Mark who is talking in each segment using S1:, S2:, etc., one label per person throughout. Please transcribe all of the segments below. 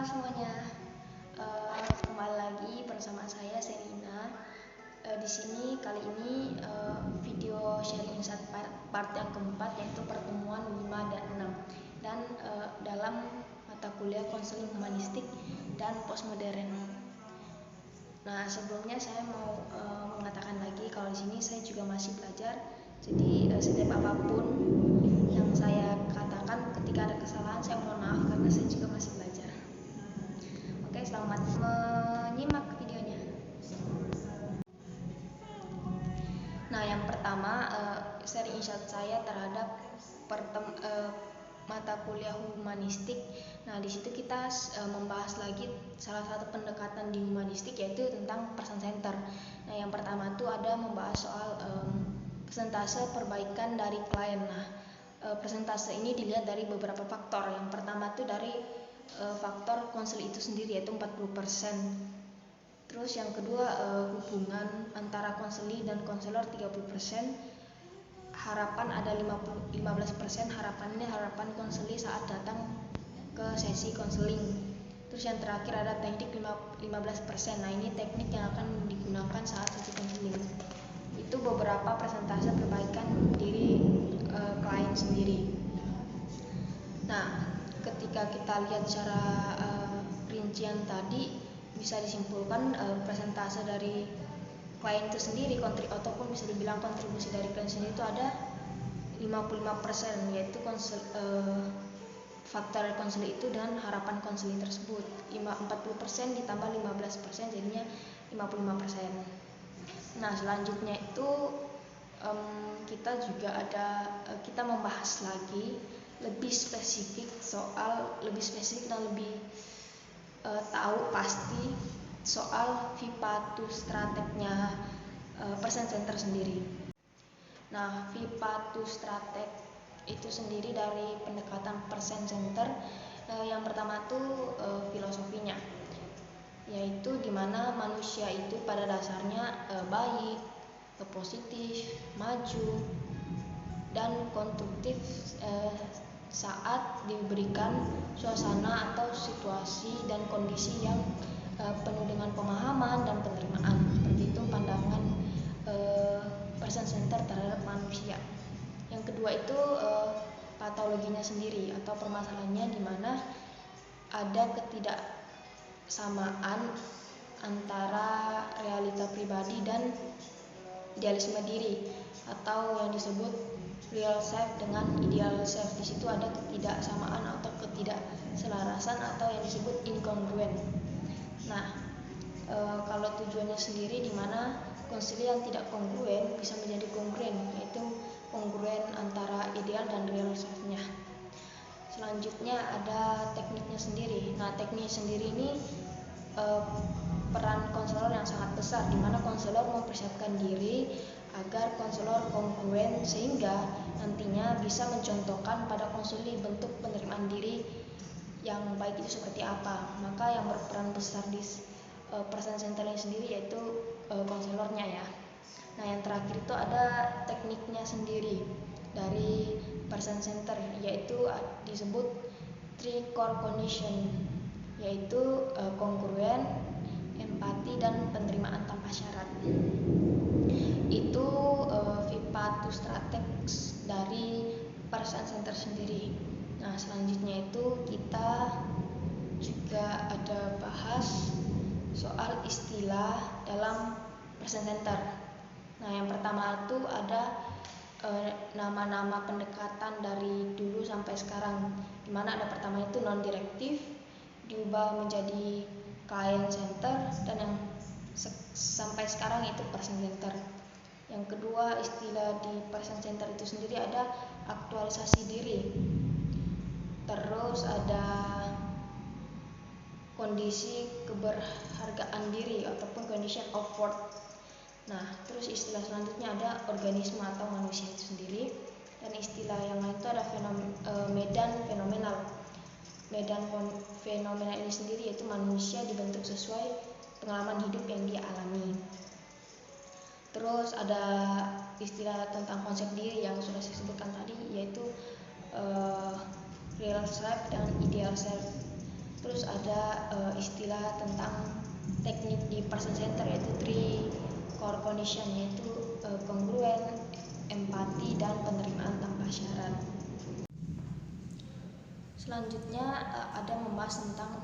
S1: semuanya, kembali lagi bersama saya Serina. Di sini kali ini video sharing insight part yang keempat, yaitu pertemuan 5 dan 6 dan dalam mata kuliah konseling humanistik dan postmodern. Nah, sebelumnya saya mau mengatakan lagi kalau di sini saya juga masih belajar. Jadi setiap apapun yang saya katakan, ketika ada kesalahan saya mohon maaf karena saya juga masih belajar. Oke, selamat menyimak videonya. Nah, yang pertama sharing insight saya terhadap mata kuliah humanistik. Nah, di situ kita membahas lagi salah satu pendekatan di humanistik, yaitu tentang person center. Nah, yang pertama itu ada membahas soal persentase perbaikan dari klien. Nah, persentase ini dilihat dari beberapa faktor. Yang pertama itu dari faktor konseling itu sendiri, yaitu 40%. Terus yang kedua hubungan antara konseling dan konselor 30%. Harapan ada 15%. Harapan konseling saat datang ke sesi konseling. Terus yang terakhir ada teknik 15%. Nah, ini teknik yang akan digunakan saat sesi konseling. Itu beberapa persentase perbaikan diri klien sendiri. Nah, ketika kita lihat secara rincian tadi, bisa disimpulkan persentase dari klien itu sendiri ataupun bisa dibilang kontribusi dari klien sendiri itu ada 55%, yaitu faktor konseling itu dan harapan konseling tersebut. 40% ditambah 15% jadinya 55%. Nah, selanjutnya itu kita juga kita membahas lagi lebih spesifik dan lebih tahu pasti soal Vipatu strategnya person center sendiri. Nah, Vipatu strateg itu sendiri dari pendekatan person center. Yang pertama itu filosofinya, yaitu dimana manusia itu pada dasarnya baik, positif, maju, dan konstruktif saat diberikan suasana atau situasi dan kondisi yang penuh dengan pemahaman dan penerimaan. Seperti itu pandangan person center terhadap manusia. Yang kedua itu patologinya sendiri atau permasalahannya, di mana ada ketidaksamaan antara realita pribadi dan idealisme diri, atau yang disebut real self dengan ideal self. Di situ ada ketidaksamaan atau ketidakselarasan atau yang disebut inkongruen. Nah, kalau tujuannya sendiri, di mana konseling yang tidak kongruen bisa menjadi kongruen, yaitu kongruen antara ideal dan real self-nya. Selanjutnya ada tekniknya sendiri. Nah, teknik sendiri ini peran konselor yang sangat besar, di mana konselor mempersiapkan diri agar konselor kongruen, sehingga nantinya bisa mencontohkan pada konseling bentuk penerimaan diri yang baik itu seperti apa. Maka yang berperan besar di person center ini sendiri yaitu konselornya ya. Nah, yang terakhir itu ada tekniknya sendiri dari person center, yaitu disebut three core condition, yaitu kongruen, empati, dan penerimaan tanpa syarat. Itu Vipatu strateg dari person center sendiri. Nah, selanjutnya itu kita juga ada bahas soal istilah dalam person center. Nah, yang pertama itu ada nama-nama pendekatan dari dulu sampai sekarang, di mana ada pertama itu non direktif, diubah menjadi client center, dan yang sampai sekarang itu person center. Yang kedua, istilah di person center itu sendiri ada aktualisasi diri, terus ada kondisi keberhargaan diri ataupun condition of worth. Nah, terus istilah selanjutnya ada organisme atau manusia itu sendiri, dan istilah yang lain itu ada medan fenomenal. Medan fenomenal ini sendiri yaitu manusia dibentuk sesuai pengalaman hidup yang dia alami. Terus ada istilah tentang konsep diri yang sudah saya sebutkan tadi, yaitu real self dan ideal self. Terus Terus ada istilah tentang teknik di person center, yaitu three core condition, yaitu kongruen, empati, dan penerimaan tanpa syarat. Selanjutnya ada membahas tentang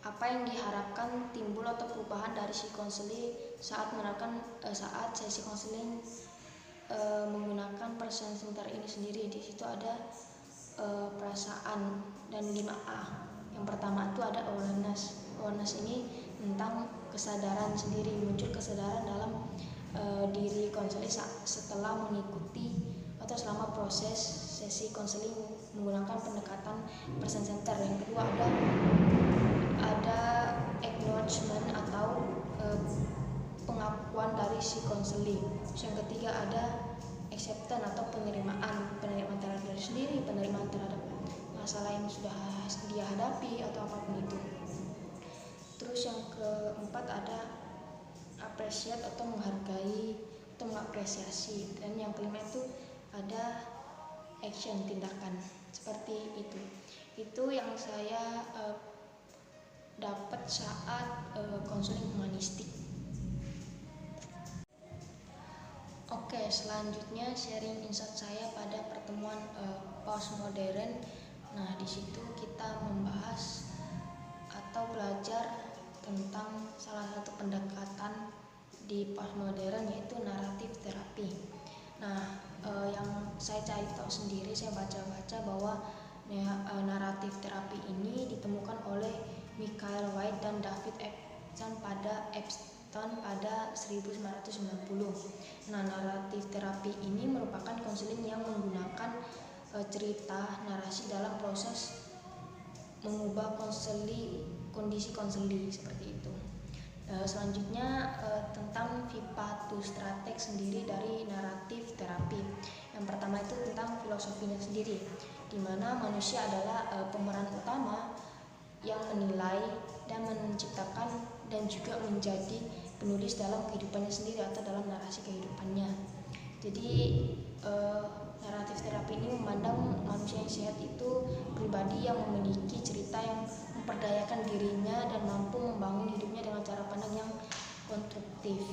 S1: apa yang diharapkan timbul atau perubahan dari si konseling saat saat sesi konseling menggunakan person center ini sendiri. Di situ ada perasaan dan 5A. Yang pertama itu ada awareness. Awareness ini tentang kesadaran sendiri, muncul kesadaran dalam diri konseling setelah mengikuti atau selama proses sesi konseling menggunakan pendekatan person center. Yang kedua ada acknowledgement atau pengakuan dari si konseling. Yang ketiga ada acceptance atau penerimaan terhadap diri sendiri, penerimaan terhadap masalah yang sudah dia hadapi atau apapun itu. Terus yang keempat ada appreciate atau menghargai atau mengapresiasi, dan yang kelima itu ada action, tindakan. Seperti itu yang saya dapat saat konseling humanistik. Oke, selanjutnya sharing insight saya pada pertemuan postmodern. Nah, di situ kita membahas atau belajar tentang salah satu pendekatan di postmodern, yaitu naratif terapi. Nah, yang saya cari tahu sendiri, saya baca-baca bahwa naratif terapi ini ditemukan oleh Michael White dan David Epstein pada 1990. Nah, naratif terapi ini merupakan konseling yang menggunakan cerita narasi dalam proses mengubah kondisi konseli seperti itu. Selanjutnya tentang Vipatu strateg sendiri dari naratif terapi. Yang pertama itu tentang filosofinya sendiri, di mana manusia adalah pemeran utama yang menilai dan menciptakan dan juga menjadi penulis dalam kehidupannya sendiri atau dalam narasi kehidupannya. Jadi naratif terapi ini memandang manusia yang sehat itu pribadi yang memiliki cerita yang memperdayakan dirinya dan mampu membangun hidupnya dengan cara pandang yang konstruktif.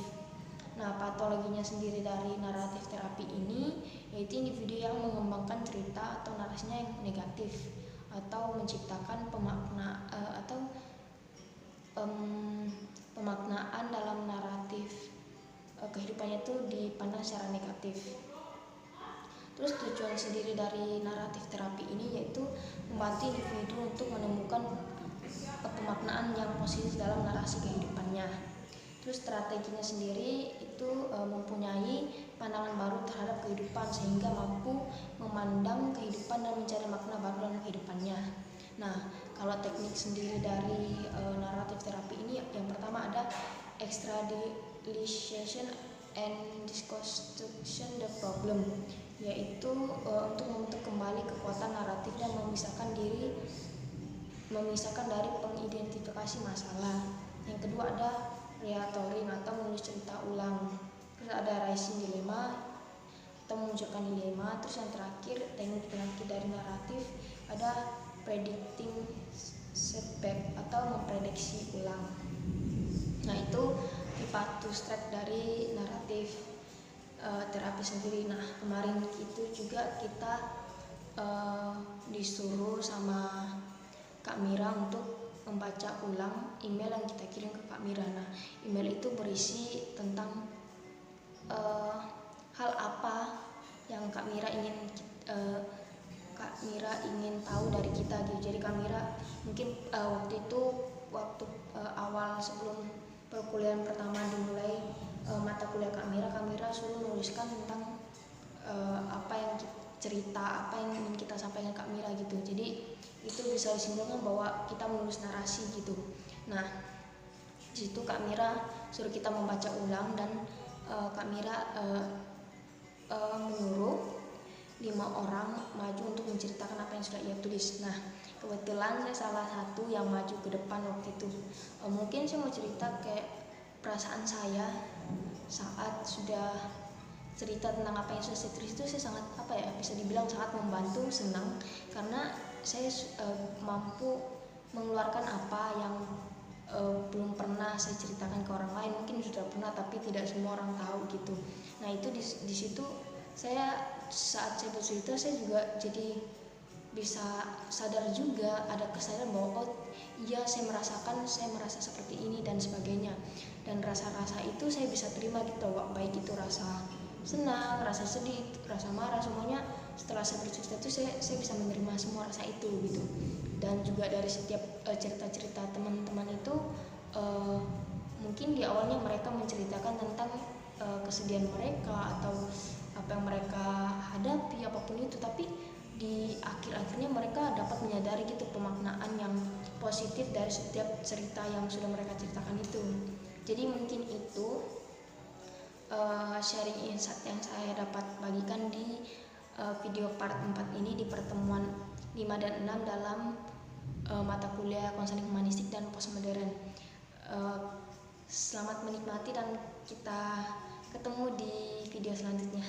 S1: Nah, patologinya sendiri dari naratif terapi ini yaitu individu yang mengembangkan cerita atau narasinya yang negatif atau menciptakan pemaknaan dalam naratif kehidupannya itu dipandang secara negatif. Terus tujuan sendiri dari naratif terapi ini yaitu membantu individu untuk menemukan pemaknaan yang positif dalam narasi kehidupannya. Terus strateginya sendiri itu mempunyai pandangan baru terhadap kehidupan sehingga mampu memandang kehidupan dan mencari makna baru dalam kehidupannya. Nah, kalau teknik sendiri dari naratif terapi ini, yang pertama ada extradition and deconstruction the problem, yaitu untuk membentuk kembali kekuatan naratif dan memisahkan dari pengidentifikasi masalah. Yang kedua ada reatoring atau menulis cerita ulang. Terus ada raising dilema atau memunculkan dilema. Terus yang terakhir teknik dari naratif ada predicting setback atau memprediksi ulang. Nah, itu Vipatu strateg dari naratif terapi sendiri. Nah, kemarin itu juga kita disuruh sama Kak Mira untuk membaca ulang email yang kita kirim ke Kak Mira. Nah, email itu berisi tentang hal apa yang Kak Mira ingin tahu dari kita gitu. Jadi Kak Mira mungkin waktu awal sebelum perkuliahan pertama dimulai mata kuliah Kak Mira suruh menuliskan tentang cerita apa yang ingin kita sampaikan Kak Mira gitu. Jadi itu bisa disimpulkan bahwa kita menulis narasi gitu. Nah, di situ Kak Mira suruh kita membaca ulang dan Kak Mira menyuruh 5 orang maju untuk menceritakan apa yang sudah ia tulis. Nah, kebetulan saya salah satu yang maju ke depan waktu itu. Mungkin saya mau cerita kayak perasaan saya saat sudah cerita tentang apa yang sudah saya tulis itu. Saya sangat bisa dibilang sangat membantu, senang, karena mampu mengeluarkan apa yang belum pernah saya ceritakan ke orang lain. Mungkin sudah pernah tapi tidak semua orang tahu gitu. Nah itu di situ saya saat saya bercerita saya juga jadi bisa sadar juga, ada kesadaran bahwa oh iya saya merasa seperti ini dan sebagainya. Dan rasa-rasa itu saya bisa terima gitu, baik itu rasa senang, rasa sedih, rasa marah, semuanya setelah saya bercerita itu saya bisa menerima semua rasa itu gitu. Dan juga dari setiap cerita-cerita teman-teman itu mungkin di awalnya mereka menceritakan tentang kesedihan mereka atau apa yang mereka hadapi apapun itu, tapi di akhir-akhirnya mereka dapat menyadari gitu pemaknaan yang positif dari setiap cerita yang sudah mereka ceritakan itu. Jadi mungkin itu sharing insight yang saya dapat bagikan di video part 4 ini, di pertemuan 5 dan 6 dalam mata kuliah konseling humanistik dan postmodern. Selamat menikmati dan kita ketemu di video selanjutnya.